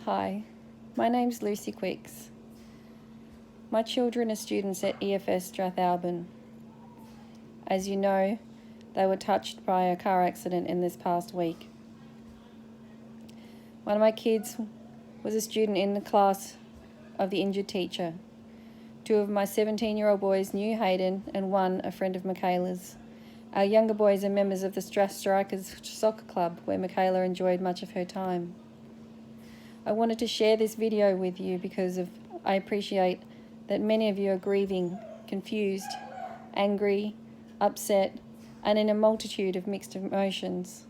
Hi, my name's Lucy Quicks. My children are students at EFS Strathalbyn. As you know, they were touched by a car accident in this past week. One of my kids was a student in the class of the injured teacher. Two of my 17-year-old boys knew Hayden and one a friend of Michaela's. Our younger boys are members of the Strikers soccer club where Michaela enjoyed much of her time. I wanted to share this video with you because I appreciate that many of you are grieving, confused, angry, upset, and in a multitude of mixed emotions.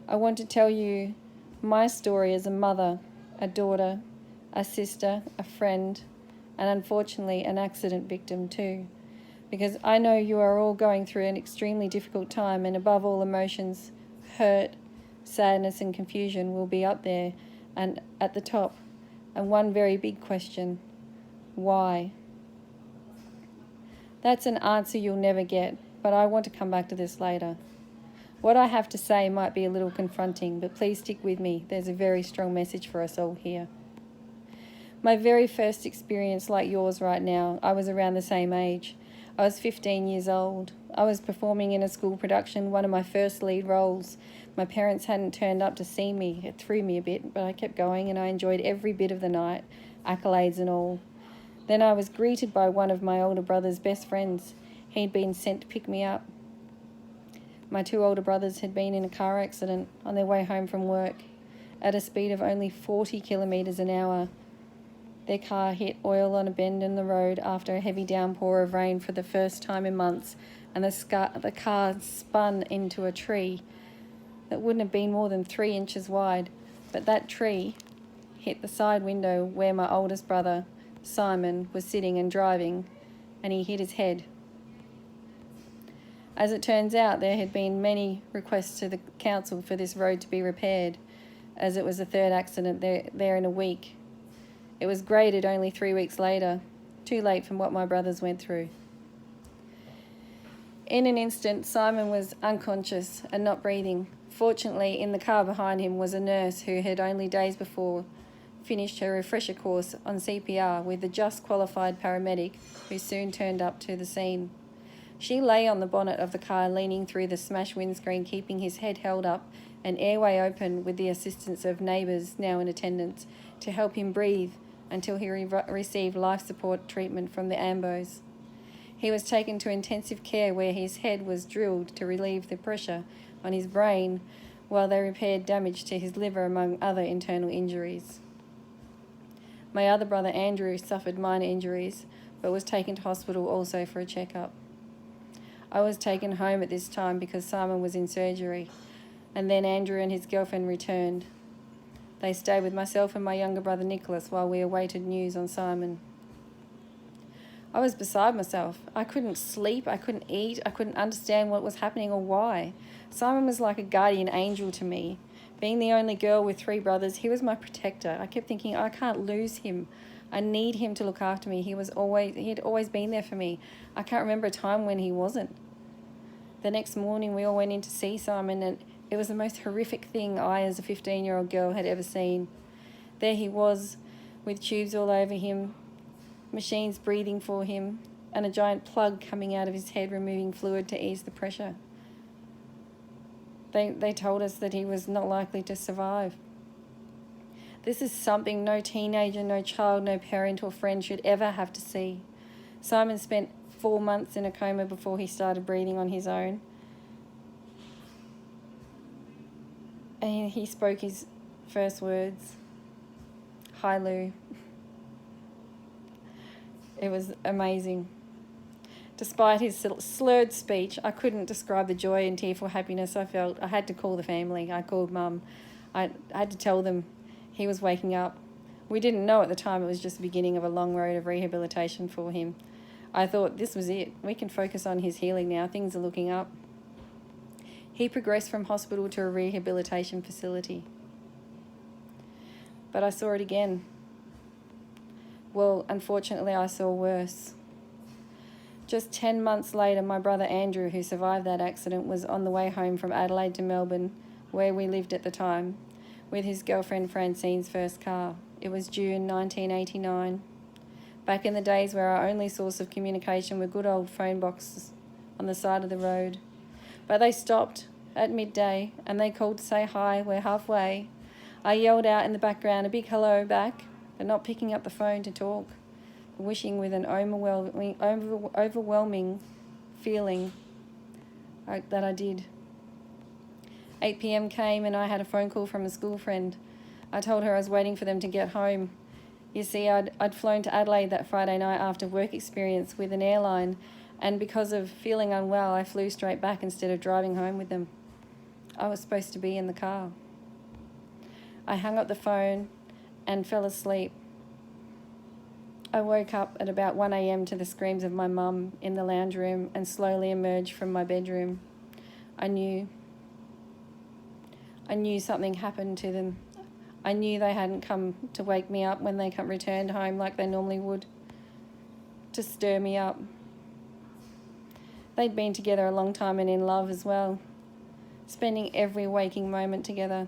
I want to tell you my story as a mother, a daughter, a sister, a friend, and unfortunately an accident victim too, because I know you are all going through an extremely difficult time, and above all emotions, hurt, sadness and confusion will be up there and at the top. And one very big question: why? That's an answer you'll never get, but I want to come back to this later. What I have to say might be a little confronting, but please stick with me. There's a very strong message for us all here. My very first experience, like yours right now, I was around the same age. I was 15 years old. I was performing in a school production, one of my first lead roles. My parents hadn't turned up to see me. It threw me a bit, but I kept going and I enjoyed every bit of the night, accolades and all. Then I was greeted by one of my older brother's best friends. He'd been sent to pick me up. My two older brothers had been in a car accident on their way home from work at a speed of only 40 kilometres an hour. Their car hit oil on a bend in the road after a heavy downpour of rain for the first time in months, and the car spun into a tree that wouldn't have been more than 3 inches wide, but that tree hit the side window where my oldest brother, Simon, was sitting and driving, and he hit his head. As it turns out, there had been many requests to the council for this road to be repaired, as it was the third accident there in a week. It was graded only 3 weeks later, too late from what my brothers went through. In an instant, Simon was unconscious and not breathing. Fortunately, in the car behind him was a nurse who had only days before finished her refresher course on CPR with the just qualified paramedic who soon turned up to the scene. She lay on the bonnet of the car, leaning through the smashed windscreen, keeping his head held up and airway open with the assistance of neighbours now in attendance to help him breathe until he received life support treatment from the ambos. He was taken to intensive care where his head was drilled to relieve the pressure on his brain while they repaired damage to his liver, among other internal injuries. My other brother Andrew suffered minor injuries but was taken to hospital also for a checkup. I was taken home at this time because Simon was in surgery, and then Andrew and his girlfriend returned. They stayed with myself and my younger brother Nicholas while we awaited news on Simon. I was beside myself. I couldn't sleep, I couldn't eat, I couldn't understand what was happening or why. Simon was like a guardian angel to me. Being the only girl with 3 brothers, he was my protector. I kept thinking, I can't lose him. I need him to look after me. He had always been there for me. I can't remember a time when he wasn't. The next morning we all went in to see Simon, and it was the most horrific thing I, as a 15-year-old girl, had ever seen. There he was, with tubes all over him, machines breathing for him, and a giant plug coming out of his head removing fluid to ease the pressure. They told us that he was not likely to survive. This is something no teenager, no child, no parent or friend should ever have to see. Simon spent 4 months in a coma before he started breathing on his own. And he spoke his first words, "Hi, Lou." It was amazing. Despite his slurred speech, I couldn't describe the joy and tearful happiness I felt. I had to call the family. I called Mum. I had to tell them he was waking up. We didn't know at the time it was just the beginning of a long road of rehabilitation for him. I thought this was it. We can focus on his healing now. Things are looking up. He progressed from hospital to a rehabilitation facility. But I saw it again. Well, unfortunately, I saw worse. Just 10 months later, my brother Andrew, who survived that accident, was on the way home from Adelaide to Melbourne, where we lived at the time, with his girlfriend Francine's first car. It was June 1989. Back in the days where our only source of communication were good old phone boxes on the side of the road. But they stopped at midday and they called to say hi, we're halfway. I yelled out in the background a big hello back, but not picking up the phone to talk, wishing with an overwhelming feeling that I did. 8 p.m. came and I had a phone call from a school friend. I told her I was waiting for them to get home. You see, I'd flown to Adelaide that Friday night after work experience with an airline, and because of feeling unwell, I flew straight back instead of driving home with them. I was supposed to be in the car. I hung up the phone and fell asleep. I woke up at about 1 a.m. to the screams of my mum in the lounge room and slowly emerged from my bedroom. I knew something happened to them. I knew they hadn't come to wake me up when they returned home like they normally would, to stir me up. They'd been together a long time and in love as well, spending every waking moment together.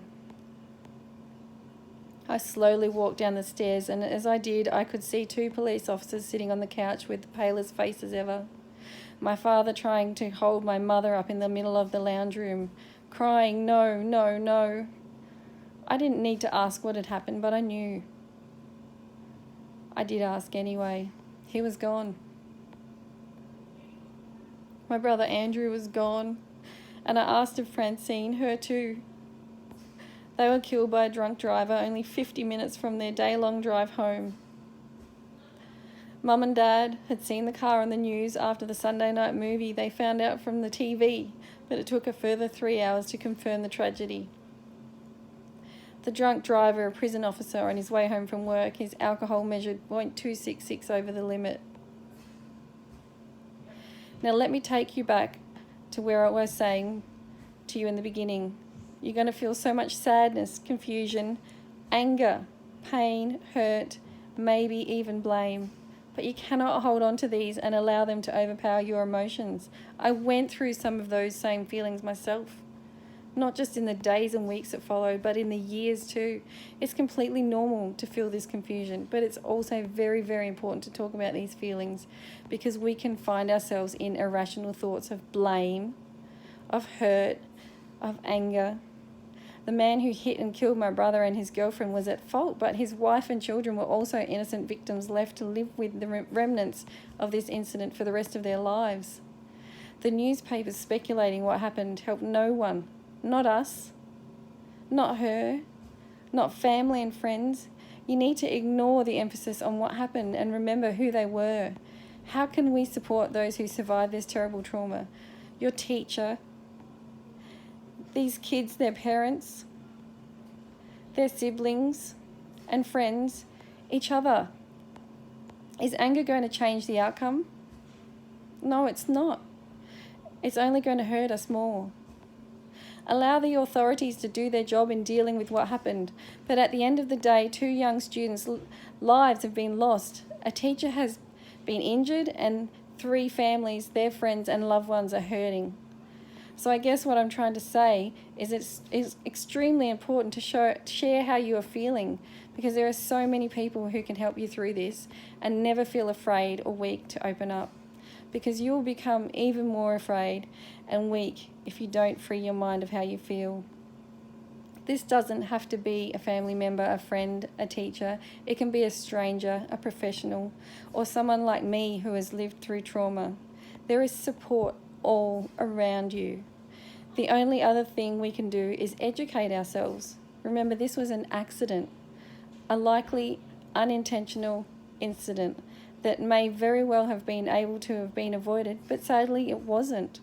I slowly walked down the stairs, and as I did, I could see 2 police officers sitting on the couch with the palest faces ever. My father trying to hold my mother up in the middle of the lounge room, crying, no, no, no. I didn't need to ask what had happened, but I knew. I did ask anyway. He was gone. My brother Andrew was gone, and I asked if Francine, her too. They were killed by a drunk driver only 50 minutes from their day-long drive home. Mum and Dad had seen the car on the news after the Sunday night movie. They found out from the TV, but it took a further 3 hours to confirm the tragedy. The drunk driver, a prison officer, on his way home from work, his alcohol measured 0.266 over the limit. Now let me take you back to where I was saying to you in the beginning. You're going to feel so much sadness, confusion, anger, pain, hurt, maybe even blame. But you cannot hold on to these and allow them to overpower your emotions. I went through some of those same feelings myself. Not just in the days and weeks that followed, but in the years too. It's completely normal to feel this confusion, but it's also very, very important to talk about these feelings, because we can find ourselves in irrational thoughts of blame, of hurt, of anger. The man who hit and killed my brother and his girlfriend was at fault, but his wife and children were also innocent victims left to live with the remnants of this incident for the rest of their lives. The newspapers speculating what happened helped no one. Not us, not her, not family and friends. You need to ignore the emphasis on what happened and remember who they were. How can we support those who survived this terrible trauma? Your teacher, these kids, their parents, their siblings and friends, each other. Is anger going to change the outcome? No, it's not. It's only going to hurt us more. Allow the authorities to do their job in dealing with what happened. But at the end of the day, 2 young students' lives have been lost. A teacher has been injured, and 3 families, their friends and loved ones, are hurting. So I guess what I'm trying to say is it's extremely important to share how you are feeling, because there are so many people who can help you through this, and never feel afraid or weak to open up, because you will become even more afraid and weak if you don't free your mind of how you feel. This doesn't have to be a family member, a friend, a teacher. It can be a stranger, a professional, or someone like me who has lived through trauma. There is support all around you. The only other thing we can do is educate ourselves. Remember, this was an accident, a likely unintentional incident that may very well have been able to have been avoided, but sadly it wasn't.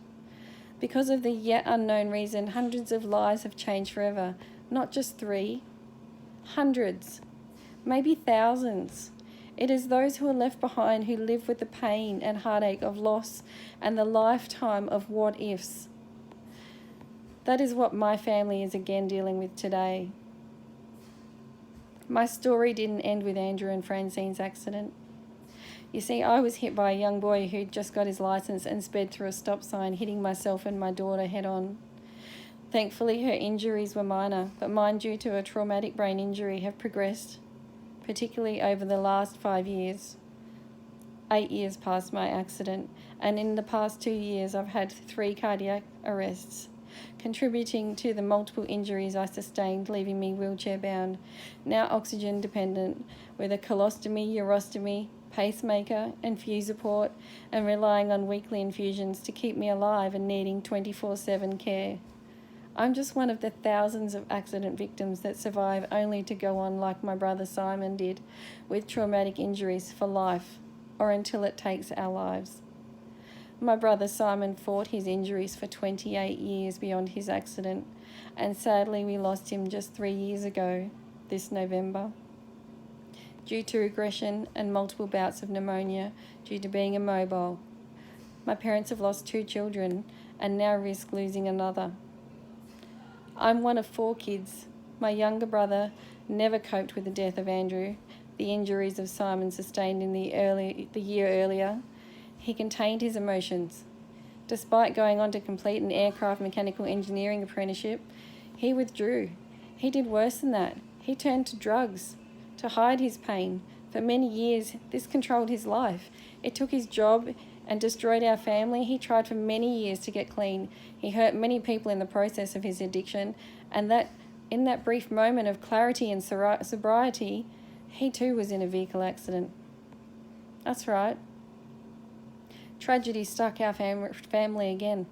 Because of the yet unknown reason, hundreds of lives have changed forever. Not just 3, hundreds, maybe thousands. It is those who are left behind who live with the pain and heartache of loss and the lifetime of what ifs. That is what my family is again dealing with today. My story didn't end with Andrew and Francine's accident. You see, I was hit by a young boy who'd just got his license and sped through a stop sign, hitting myself and my daughter head on. Thankfully, her injuries were minor, but mine, due to a traumatic brain injury, have progressed, particularly over the last 5 years. 8 years past my accident, and in the past 2 years I've had 3 cardiac arrests, contributing to the multiple injuries I sustained, leaving me wheelchair bound, now oxygen dependent, with a colostomy, urostomy, pacemaker, infusor port, and relying on weekly infusions to keep me alive and needing 24/7 care. I'm just one of the thousands of accident victims that survive only to go on like my brother Simon did, with traumatic injuries for life, or until it takes our lives. My brother Simon fought his injuries for 28 years beyond his accident, and sadly we lost him just 3 years ago, this November, due to regression and multiple bouts of pneumonia due to being immobile. My parents have lost 2 children and now risk losing another. I'm one of 4 kids. My younger brother never coped with the death of Andrew, the injuries of Simon sustained in the year earlier. He contained his emotions. Despite going on to complete an aircraft mechanical engineering apprenticeship, he withdrew. He did worse than that. He turned to drugs to hide his pain. For many years, this controlled his life. It took his job and destroyed our family. He tried for many years to get clean. He hurt many people in the process of his addiction, and that in that brief moment of clarity and sobriety, he too was in a vehicle accident. That's right. Tragedy struck our family again.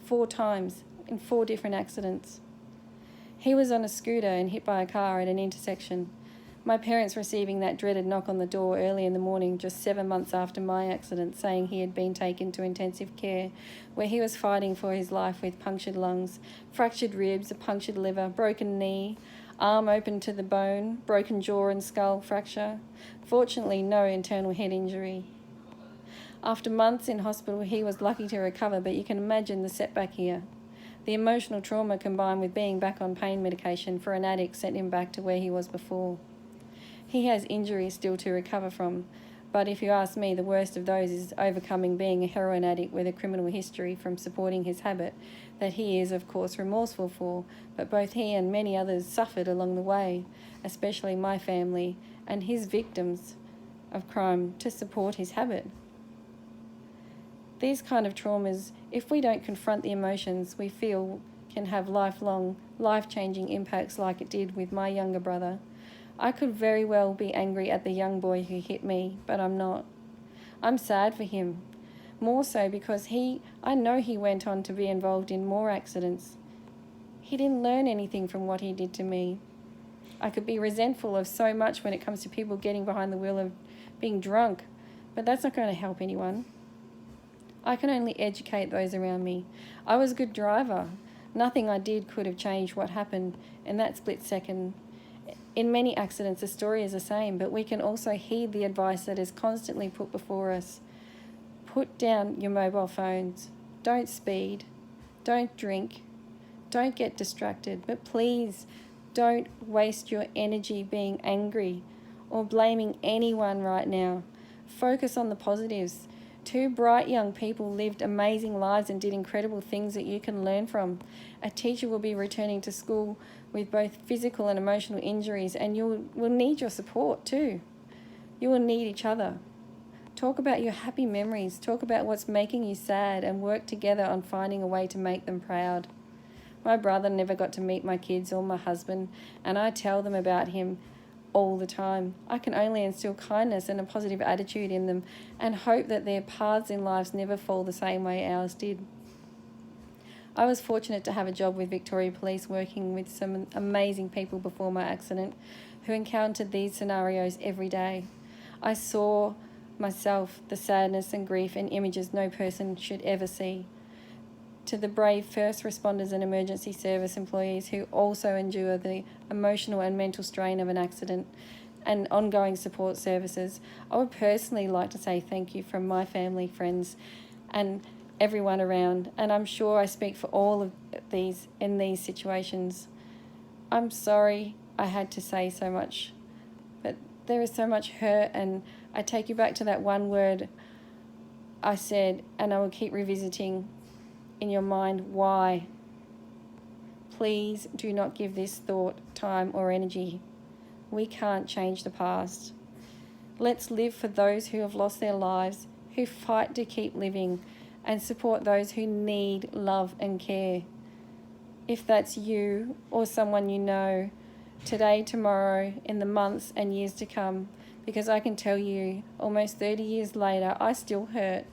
4 times, in 4 different accidents. He was on a scooter and hit by a car at an intersection. My parents receiving that dreaded knock on the door early in the morning, just 7 months after my accident, saying he had been taken to intensive care, where he was fighting for his life with punctured lungs, fractured ribs, a punctured liver, broken knee, arm open to the bone, broken jaw and skull fracture. Fortunately, no internal head injury. After months in hospital, he was lucky to recover, but you can imagine the setback here. The emotional trauma combined with being back on pain medication for an addict sent him back to where he was before. He has injuries still to recover from, but if you ask me, the worst of those is overcoming being a heroin addict with a criminal history from supporting his habit that he is, of course, remorseful for, but both he and many others suffered along the way, especially my family and his victims of crime, to support his habit. These kind of traumas, if we don't confront the emotions we feel, can have lifelong, life-changing impacts like it did with my younger brother. I could very well be angry at the young boy who hit me, but I'm not. I'm sad for him, more so because I know he went on to be involved in more accidents. He didn't learn anything from what he did to me. I could be resentful of so much when it comes to people getting behind the wheel of being drunk, but that's not going to help anyone. I can only educate those around me. I was a good driver. Nothing I did could have changed what happened in that split second. In many accidents, the story is the same, but we can also heed the advice that is constantly put before us. Put down your mobile phones. Don't speed. Don't drink. Don't get distracted. But please, don't waste your energy being angry or blaming anyone right now. Focus on the positives. 2 bright young people lived amazing lives and did incredible things that you can learn from. A teacher will be returning to school with both physical and emotional injuries, and you will need your support too. You will need each other. Talk about your happy memories. Talk about what's making you sad and work together on finding a way to make them proud. My brother never got to meet my kids or my husband, and I tell them about him all the time. I can only instill kindness and a positive attitude in them and hope that their paths in lives never fall the same way ours did. I was fortunate to have a job with Victoria Police, working with some amazing people before my accident who encountered these scenarios every day. I saw myself the sadness and grief and images no person should ever see. To the brave first responders and emergency service employees who also endure the emotional and mental strain of an accident and ongoing support services, I would personally like to say thank you from my family, friends, and everyone around, and I'm sure I speak for all of these in these situations. I'm sorry I had to say so much, but there is so much hurt, and I take you back to that one word I said, and I will keep revisiting in your mind, why? Please do not give this thought time or energy. We can't change the past. Let's live for those who have lost their lives, who fight to keep living, and support those who need love and care. If that's you or someone you know, today, tomorrow, in the months and years to come, because I can tell you, almost 30 years later, I still hurt.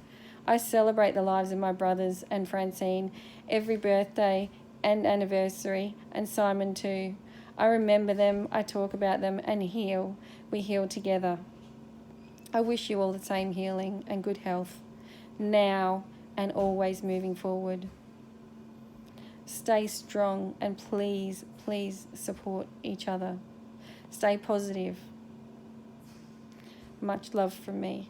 I celebrate the lives of my brothers and Francine every birthday and anniversary, and Simon too. I remember them, I talk about them, and heal. We heal together. I wish you all the same healing and good health, now and always moving forward. Stay strong and please, please support each other. Stay positive. Much love from me.